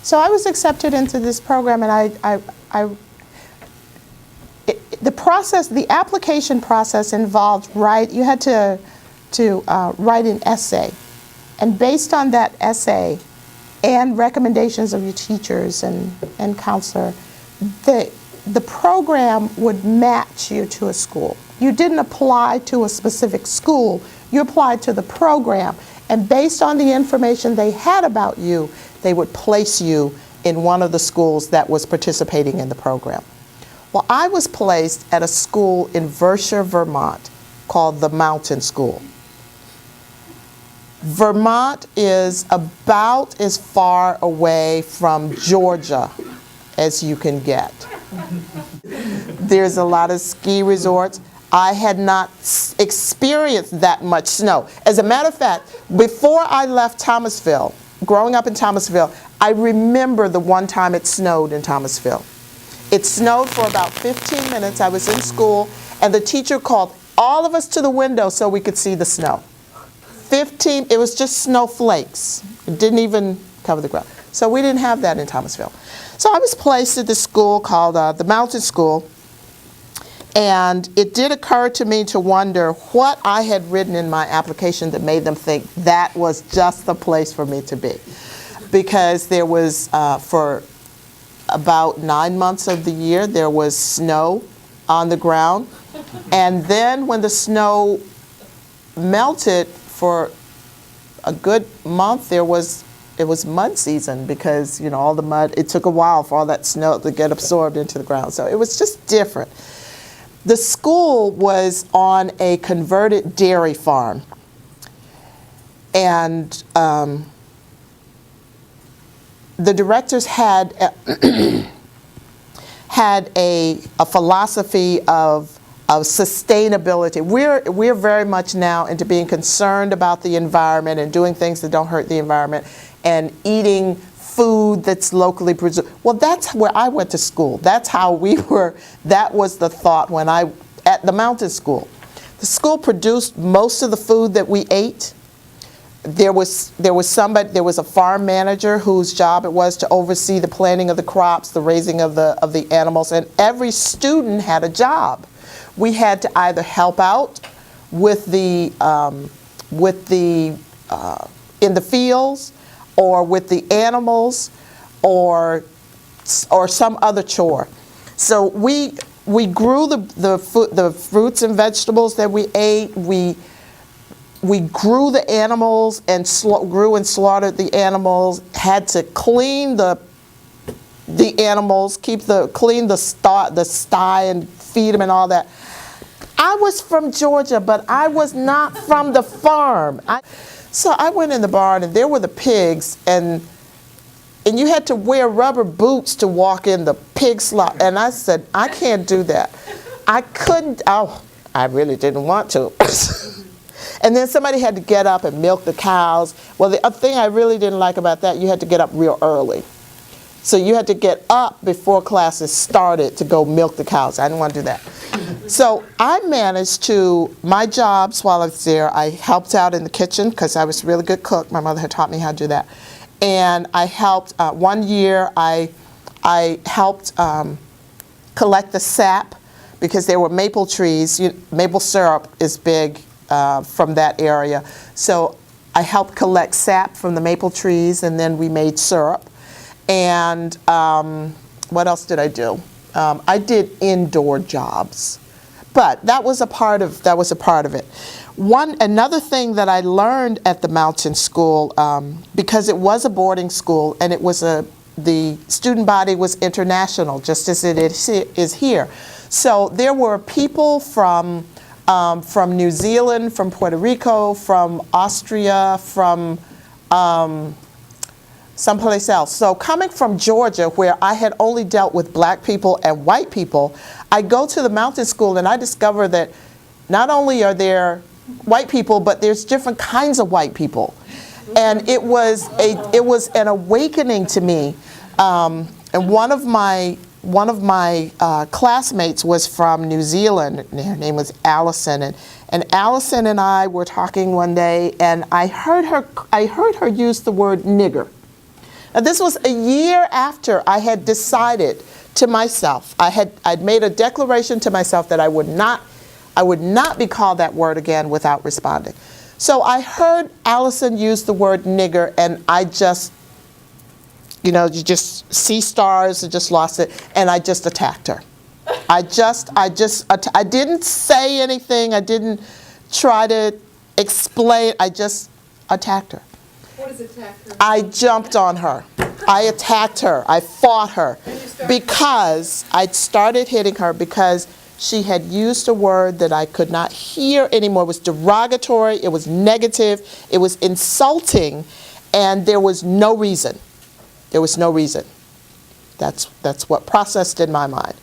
So I was accepted into this program, and the application process involved you had to write an essay, and based on that essay and recommendations of your teachers and counselor, the program would match you to a school. You didn't apply to a specific school, you applied to the program, and based on the information they had about you, they would place you in one of the schools that was participating in the program. Well, I was placed at a school in Vershire, Vermont, called the Mountain School. Vermont is about as far away from Georgia as you can get. There's a lot of ski resorts. I had not experienced that much snow. As a matter of fact, before I left Thomasville, growing up in Thomasville, I remember the one time it snowed in Thomasville. It snowed for about 15 minutes. I was in school, and the teacher called all of us to the window so we could see the snow. It was just snowflakes. It didn't even cover the ground. So we didn't have that in Thomasville. So I was placed at this school called the Mountain School, and it did occur to me to wonder what I had written in my application that made them think that was just the place for me to be. Because there was, for about 9 months of the year, there was snow on the ground. And then when the snow melted for a good month, it was mud season, because, you know, all the mud, it took a while for all that snow to get absorbed into the ground. So it was just different. The school was on a converted dairy farm. And the directors had had a philosophy of sustainability. We're very much now into being concerned about the environment and doing things that don't hurt the environment and eating food that's locally produced. Well, that's where I went to school. That's how we were. That was the thought when at the Mountain School. The school produced most of the food that we ate. There was a farm manager whose job it was to oversee the planting of the crops, the raising of the animals, and every student had a job. We had to either help out with in the fields, or with the animals, or some other chore. So we grew the fruits and vegetables that we ate. We grew the animals and grew and slaughtered the animals. Had to clean the animals, clean the sty and feed them and all that. I was from Georgia, but I was not from the farm. So I went in the barn, and there were the pigs, and you had to wear rubber boots to walk in the pig slop. And I said, I can't do that. I couldn't. Oh, I really didn't want to. And then somebody had to get up and milk the cows. Well, the other thing I really didn't like about that, you had to get up real early. So you had to get up before classes started to go milk the cows. I didn't want to do that. So I managed my jobs while I was there, I helped out in the kitchen because I was a really good cook. My mother had taught me how to do that. And I helped, one year I helped collect the sap, because there were maple trees. Maple syrup is big from that area. So I helped collect sap from the maple trees, and then we made syrup. And what else did I do? I did indoor jobs, but that was a part of it. Another thing that I learned at the Mountain School, because it was a boarding school, and the student body was international, just as it is here. So there were people from New Zealand, from Puerto Rico, from Austria, from someplace else. So coming from Georgia, where I had only dealt with black people and white people, I go to the Mountain School and I discover that not only are there white people, but there's different kinds of white people. And it was an awakening to me. And one of my classmates was from New Zealand. Her name was Alison, and Alison and I were talking one day, and I heard her use the word nigger. Now, this was a year after I had decided to myself, I'd made a declaration to myself that I would not be called that word again without responding. So I heard Alison use the word nigger, and I just, you just see stars and just lost it, and I just attacked her. I didn't say anything. I didn't try to explain. I just attacked her. What does attack her? I jumped on her. I attacked her. I fought her because I'd started hitting her because she had used a word that I could not hear anymore. It was derogatory. It was negative. It was insulting, and there was no reason. There was no reason. That's what processed in my mind.